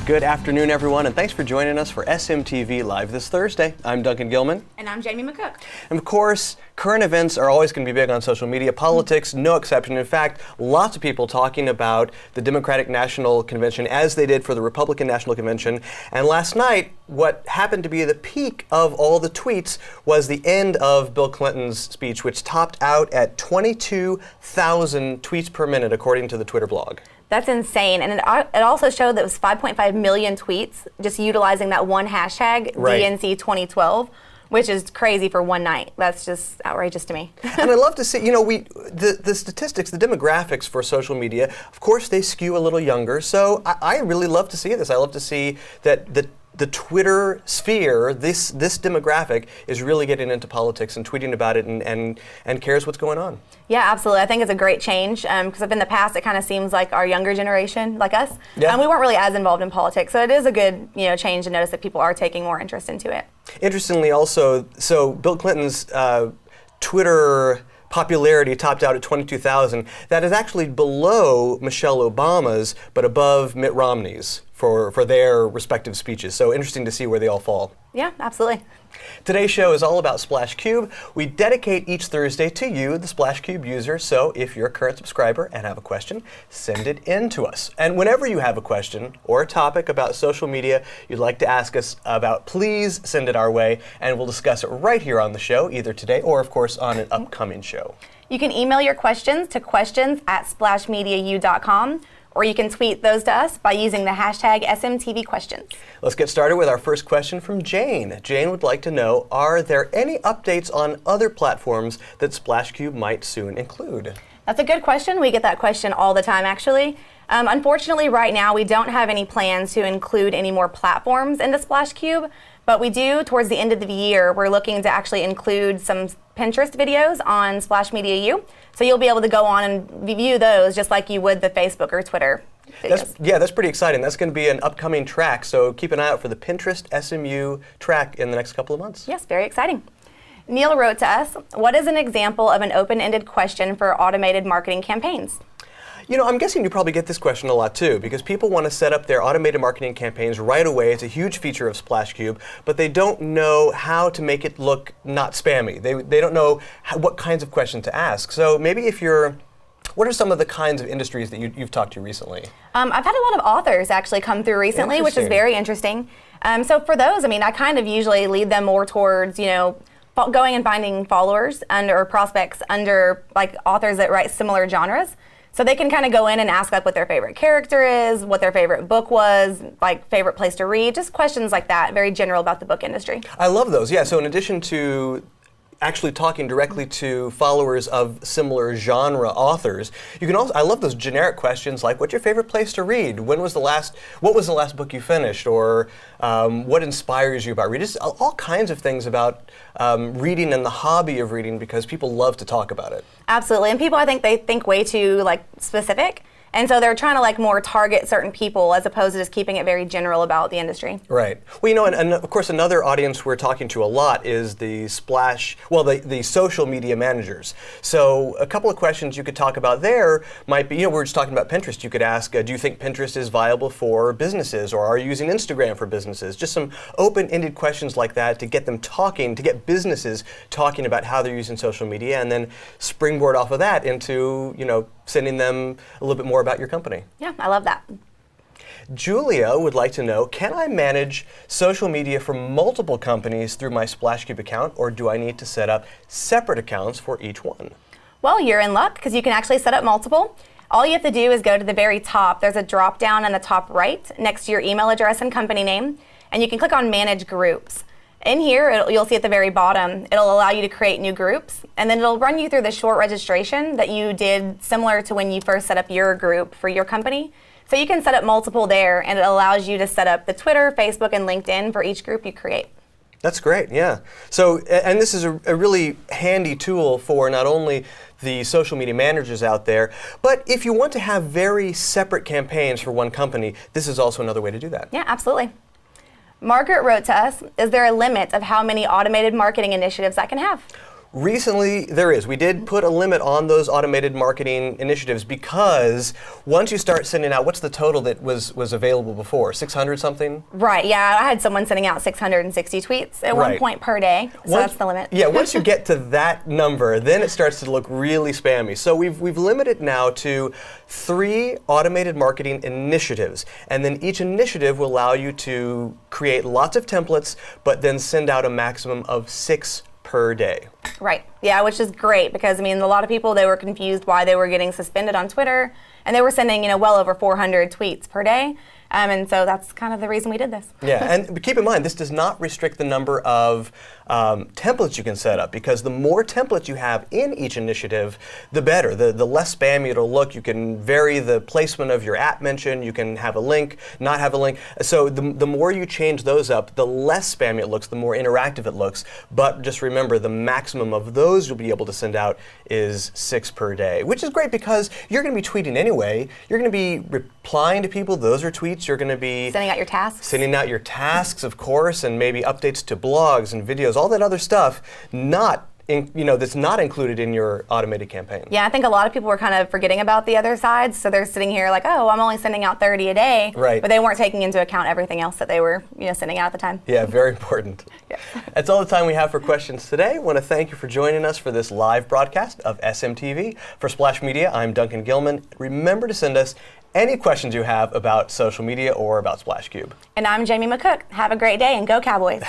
Good afternoon, everyone, and thanks for joining us for SMTV Live this Thursday. I'm Duncan Gilman. And I'm Jamie McCook. And of course, current events are always going to be big on social media. Politics, no exception. In fact, lots of people talking about the Democratic National Convention as they did for the Republican National Convention. And last night, what happened to be the peak of all the tweets was the end of Bill Clinton's speech, which topped out at 22,000 tweets per minute, according to the Twitter blog. That's insane. And it also showed that it was 5.5 million tweets just utilizing that one hashtag, Right. DNC 2012, which is crazy for one night. That's just outrageous to me. And I love to see, the statistics, the demographics for social media, of course, they skew a little younger. So I really love to see this. I love to see that the Twitter sphere, this demographic, is really getting into politics and tweeting about it and cares what's going on. Yeah, absolutely. I think it's a great change because in the past it kind of seems like our younger generation, like us, Yeah. we weren't really as involved in politics. So it is a good change to notice that people are taking more interest into it. Interestingly, also, so Bill Clinton's Twitter popularity topped out at 22,000. That is actually below Michelle Obama's, but above Mitt Romney's for their respective speeches. So interesting to see where they all fall. Yeah, absolutely. Today's show is all about SplashCube. We dedicate each Thursday to you, the SplashCube user, so if you're a current subscriber and have a question, send it in to us. And whenever you have a question or a topic about social media you'd like to ask us about, please send it our way, and we'll discuss it right here on the show, either today or, of course, on an upcoming show. You can email your questions to questions@splashmediau.com, or you can tweet those to us by using the hashtag SMTV questions. Let's get started with our first question from Jane. Jane would like to know, are there any updates on other platforms that SplashCube might soon include? That's a good question. We get that question all the time, actually. Unfortunately, right now, we don't have any plans to include any more platforms into SplashCube, but we do, towards the end of the year, we're looking to actually include some Pinterest videos on Splash Media U. So you'll be able to go on and view those just like you would the Facebook or Twitter videos. That's pretty exciting. That's going to be an upcoming track, so keep an eye out for the Pinterest SMU track in the next couple of months. Yes, very exciting. Neil wrote to us, what is an example of an open-ended question for automated marketing campaigns? I'm guessing you probably get this question a lot too, because people want to set up their automated marketing campaigns right away. It's a huge feature of SplashCube, but they don't know how to make it look not spammy. They don't know what kinds of questions to ask. So maybe what are some of the kinds of industries that you've talked to recently? I've had a lot of authors actually come through recently, which is very interesting. So for those, I kind of usually lead them more towards, going and finding followers or prospects under like authors that write similar genres. So they can kind of go in and ask like what their favorite character is, what their favorite book was, like favorite place to read, just questions like that, very general about the book industry. I love those, yeah. So in addition to actually talking directly to followers of similar genre authors, you can also, I love those generic questions like, what's your favorite place to read? What was the last book you finished? Or what inspires you about reading? Just all kinds of things about reading and the hobby of reading, because people love to talk about it. Absolutely, and people, I think they think way too specific. And so they're trying to more target certain people as opposed to just keeping it very general about the industry. Right. Well, and of course another audience we're talking to a lot is the the social media managers. So a couple of questions you could talk about there might be, we were just talking about Pinterest. You could ask, do you think Pinterest is viable for businesses, or are you using Instagram for businesses? Just some open-ended questions like that to get them talking, to get businesses talking about how they're using social media, and then springboard off of that into, sending them a little bit more about your company. Yeah, I love that. Julia would like to know, can I manage social media for multiple companies through my SplashCube account, or do I need to set up separate accounts for each one? Well, you're in luck because you can actually set up multiple. All you have to do is go to the very top. There's a drop down in the top right next to your email address and company name, and you can click on Manage Groups. In here, you'll see at the very bottom, it'll allow you to create new groups, and then it'll run you through the short registration that you did similar to when you first set up your group for your company. So you can set up multiple there, and it allows you to set up the Twitter, Facebook, and LinkedIn for each group you create. That's great, yeah. So, and this is a really handy tool for not only the social media managers out there, but if you want to have very separate campaigns for one company, this is also another way to do that. Yeah, absolutely. Margaret wrote to us, is there a limit of how many automated marketing initiatives I can have? Recently, there is. We did put a limit on those automated marketing initiatives because once you start sending out, what's the total that was available before? 600 something? Right, yeah, I had someone sending out 660 tweets at one point per day, so that's the limit. Yeah, once you get to that number, then it starts to look really spammy. So we've limited now to 3 automated marketing initiatives, and then each initiative will allow you to create lots of templates, but then send out a maximum of 6 per day. Right. Yeah, which is great because, I mean, a lot of people, they were confused why they were getting suspended on Twitter, and they were sending, well over 400 tweets per day. And so that's kind of the reason we did this. Yeah, and keep in mind, this does not restrict the number of templates you can set up, because the more templates you have in each initiative, the better. The less spammy it'll look. You can vary the placement of your app mention. You can have a link, not have a link. So the more you change those up, the less spammy it looks, the more interactive it looks. But just remember, the maximum of those you'll be able to send out is 6 per day, which is great because you're going to be tweeting anyway. You're going to be replying to people. Those are tweets. You're going to be sending out your tasks. Sending out your tasks, of course, and maybe updates to blogs and videos, all that other stuff, that's not included in your automated campaign. Yeah, I think a lot of people were kind of forgetting about the other sides, so they're sitting here like, oh, I'm only sending out 30 a day, right. But they weren't taking into account everything else that they were sending out at the time. Yeah, very important. Yeah. That's all the time we have for questions today. I want to thank you for joining us for this live broadcast of SMTV. For Splash Media, I'm Duncan Gilman. Remember to send us any questions you have about social media or about SplashCube. And I'm Jamie McCook. Have a great day and go Cowboys.